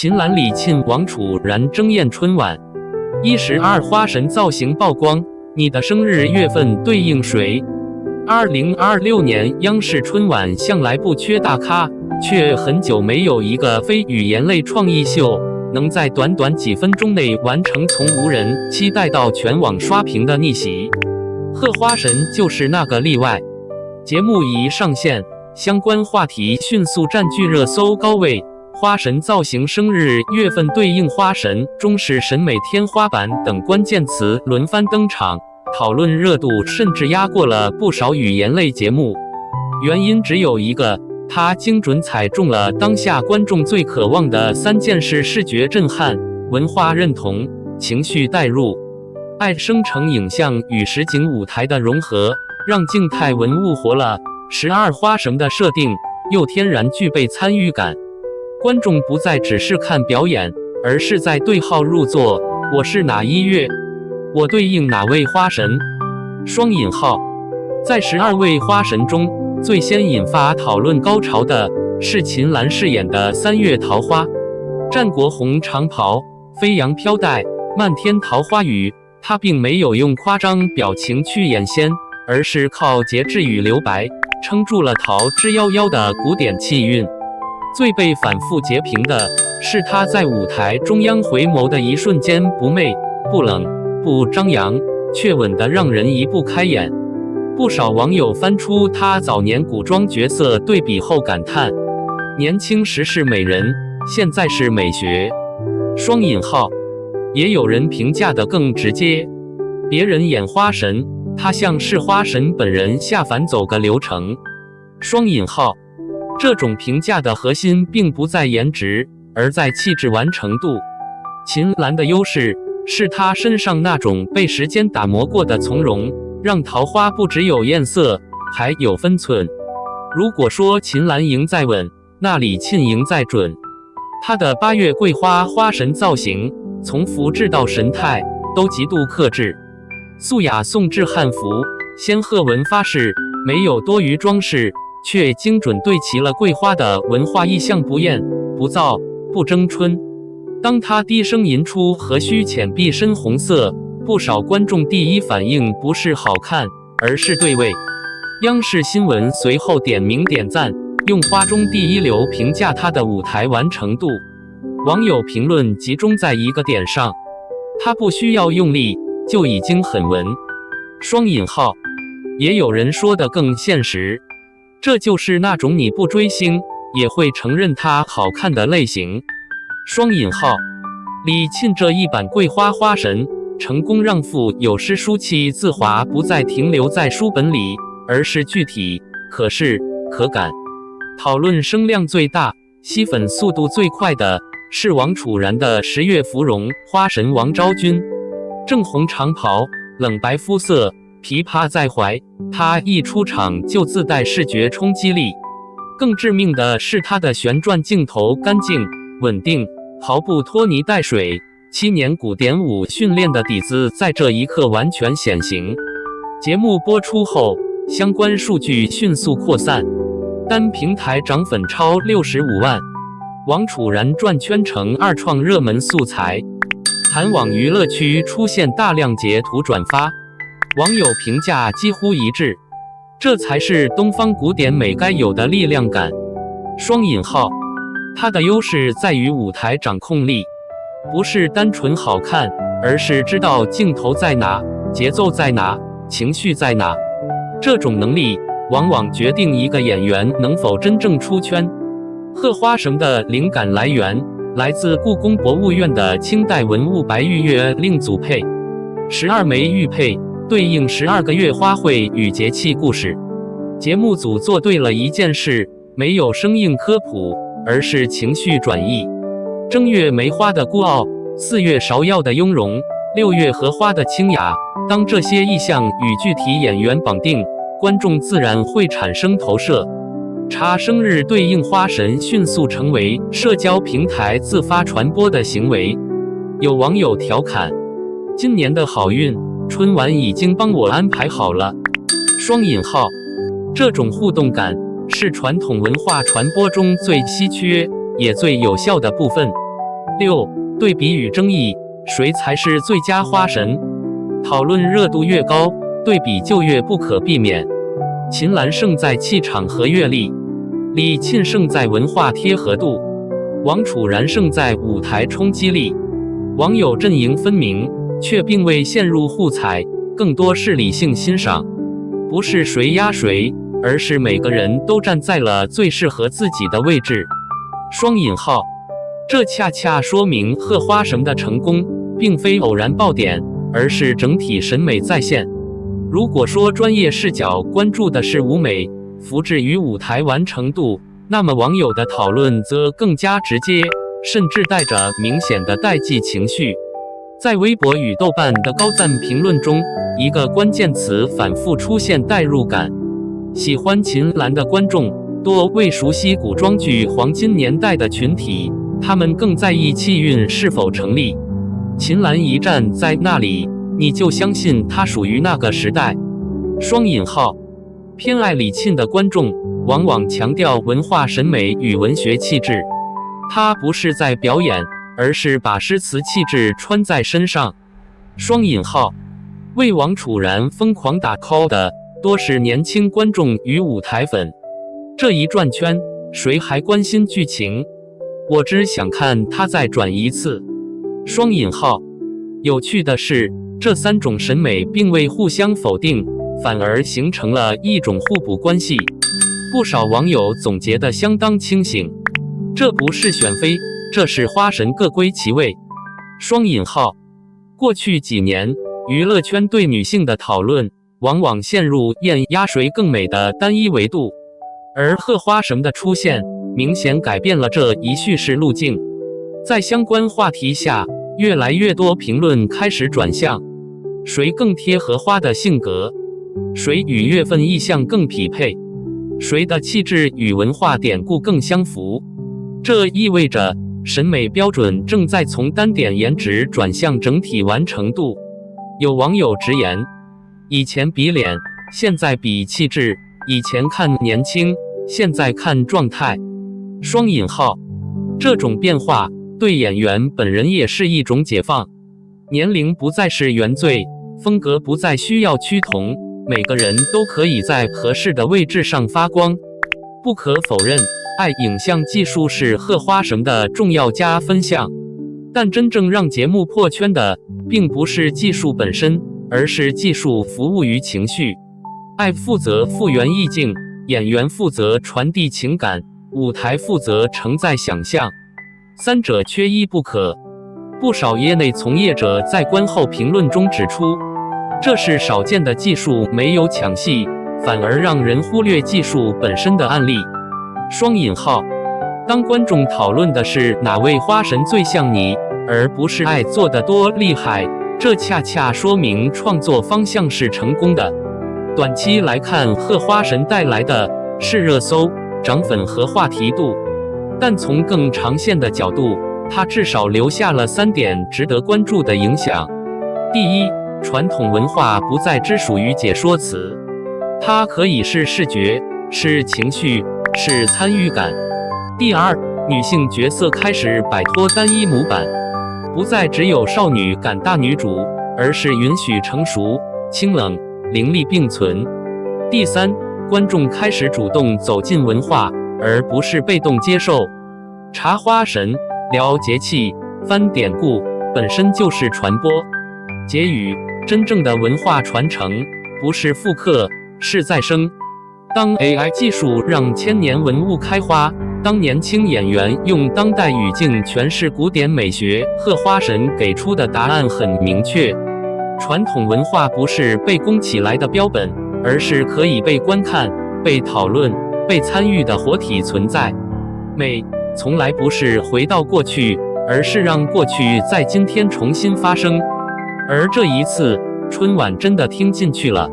秦嵐李沁王楚然爭艷春晚，12花神造型曝光，你的生日月份對應誰？2026年央視春晚向來不缺大咖，卻很久沒有一個非語言類創意秀能在短短幾分鐘內完成從無人期待到全網刷屏的逆襲。賀花神就是那個例外。節目一上線，相關話題迅速佔據熱搜高位。花神造型、生日月份對應花神、中式審美天花板等關鍵詞輪番登場，討論熱度甚至壓過了不少語言類節目。原因只有一個，它精準踩中了當下觀眾最渴望的3件事：視覺震撼、文化認同、情緒帶入。愛生成影像與實景舞台的融合，讓靜態文物活了。12花神的設定又天然具備參與感。觀眾不再只是看表演，而是在對號入座。我是哪一月？我對應哪位花神？雙引號。在12位花神中，最先引發討論高潮的是秦嵐飾演的3月桃花。戰國紅長袍，飛揚飄帶，漫天桃花雨。她並沒有用誇張表情去演仙，而是靠節制與留白，撐住了桃之夭夭的古典氣韻。最被反覆截屏的是他在舞台中央回眸的一瞬間，不媚、不冷、不張揚，卻穩得讓人移不開眼。不少網友翻出他早年古裝角色對比後感嘆：年輕時是美人，現在是美學。雙引號。也有人評價得更直接：別人演花神，他像是花神本人下凡走個流程。雙引號。這種評價的核心並不在顏值，而在氣質完成度。秦嵐的優勢是她身上那種被時間打磨過的從容，讓桃花不只有豔色，還有分寸。如果說秦嵐贏在穩，那李沁贏在準。她的8月桂花花神造型，從服飾到神態都極度克制，素雅宋制漢服，仙鶴紋發飾，沒有多餘裝飾，卻精準對齊了桂花的文化意象，不豔、不躁、不爭春。當他低聲吟出何須淺碧深紅色，不少觀眾第一反應不是好看，而是對味。央視新聞隨後點名點讚，用花中第一流評價他的舞台完成度。網友評論集中在一個點上：他不需要用力，就已經很穩。雙引號。也有人說得更現實，這就是那種你不追星也會承認它好看的類型。雙引號。李沁這一版桂花花神，成功讓富有詩書氣自華不再停留在書本裡，而是具體、可視、可感。討論聲量最大、吸粉速度最快的是王楚然的10月芙蓉花神王昭君。正紅長袍，冷白膚色，琵琶在懷，他一出場就自帶視覺衝擊力。更致命的是他的旋轉鏡頭乾淨、穩定，毫不拖泥帶水。7年古典舞訓練的底子在這一刻完全顯形。節目播出後，相關數據迅速擴散，單平台漲粉超65萬。王楚然轉圈成2創熱門素材，韓網娛樂區出現大量截圖轉發。網友評價幾乎一致，這才是東方古典美該有的力量感。雙引號。它的優勢在於舞台掌控力，不是單純好看，而是知道鏡頭在哪，節奏在哪，情緒在哪。這種能力往往決定一個演員能否真正出圈。賀花神的靈感來源來自故宮博物院的清代文物白玉月令組配，12枚玉佩對應12個月花卉與節氣故事。節目組做對了一件事，沒有生硬科普，而是情緒轉譯。正月梅花的孤傲，4月芍藥的雍容，6月荷花的清雅。當這些意象與具體演員綁定，觀眾自然會產生投射。查生日對應花神迅速成為社交平台自發傳播的行為。有網友調侃：今年的好運春晚已經幫我安排好了。雙引號。這種互動感是傳統文化傳播中最稀缺也最有效的部分。6. 對比與爭議，誰才是最佳花神？討論熱度越高，對比就越不可避免。秦嵐勝在氣場和閱歷，李沁勝在文化貼合度，王楚然勝在舞台衝擊力。網友陣營分明，卻並未陷入互踩，更多是理性欣賞。不是誰壓誰，而是每個人都站在了最適合自己的位置。雙引號，這恰恰說明賀花神的成功，並非偶然爆點，而是整體審美在線。如果說專業視角關注的是舞美、服制與舞台完成度，那麼網友的討論則更加直接，甚至帶着明顯的代際情緒。在微博與豆瓣的高讚評論中，一個關鍵詞反覆出現代入感。喜歡秦嵐的觀眾多為熟悉古裝劇黃金年代的群體，他們更在意氣韻是否成立。秦嵐一站在那裡，你就相信他屬於那個時代。雙引號，偏愛李沁的觀眾往往強調文化審美與文學氣質，他不是在表演，而是把詩詞氣質穿在身上。雙引號，為王楚然瘋狂打 call 的多是年輕觀眾與舞台粉。這一轉圈，誰還關心劇情？我只想看他再轉一次。雙引號，有趣的是，這三種審美並未互相否定，反而形成了一種互補關係。不少網友總結得相當清醒，這不是選妃，這是花神各歸其位。雙引號，過去幾年，娛樂圈對女性的討論往往陷入豔壓誰更美的單一維度，而賀花神的出現明顯改變了這一敘事路徑。在相關話題下，越來越多評論開始轉向誰更貼合花的性格，誰與月份意象更匹配，誰的氣質與文化典故更相符。這意味着審美標準正在從單點顏值轉向整體完成度。有網友直言，以前比臉，現在比氣質；以前看年輕，現在看狀態。雙引號，這種變化對演員本人也是一種解放。年齡不再是原罪，風格不再需要趨同，每個人都可以在合適的位置上發光。不可否認，愛影像技術是賀花神的重要加分項，但真正讓節目破圈的並不是技術本身，而是技術服務於情緒。愛負責復原意境，演員負責傳遞情感，舞台負責承載想象，三者缺一不可。不少業內從業者在觀後評論中指出，這是少見的技術沒有搶戲，反而讓人忽略技術本身的案例。雙引號，當觀眾討論的是哪位花神最像你，而不是愛做得多厲害，這恰恰說明創作方向是成功的。短期來看，賀花神帶來的是熱搜、漲粉和話題度，但從更長線的角度，它至少留下了3點值得關注的影響。第一，傳統文化不再只屬於解說詞，它可以是視覺，是情緒，是參與感。第二，女性角色開始擺脫單一模板，不再只有少女感大女主，而是允許成熟、清冷、凌厲並存。第三，觀眾開始主動走進文化，而不是被動接受。查花神、聊節氣、翻典故，本身就是傳播。結語：真正的文化傳承，不是復刻，是再生。當 AI 技術讓千年文物開花，當年輕演員用當代語境詮釋古典美學，賀花神給出的答案很明確：傳統文化不是被供起來的標本，而是可以被觀看、被討論、被參與的活體存在。美從來不是回到過去，而是讓過去在今天重新發生。而這一次，春晚真的聽進去了。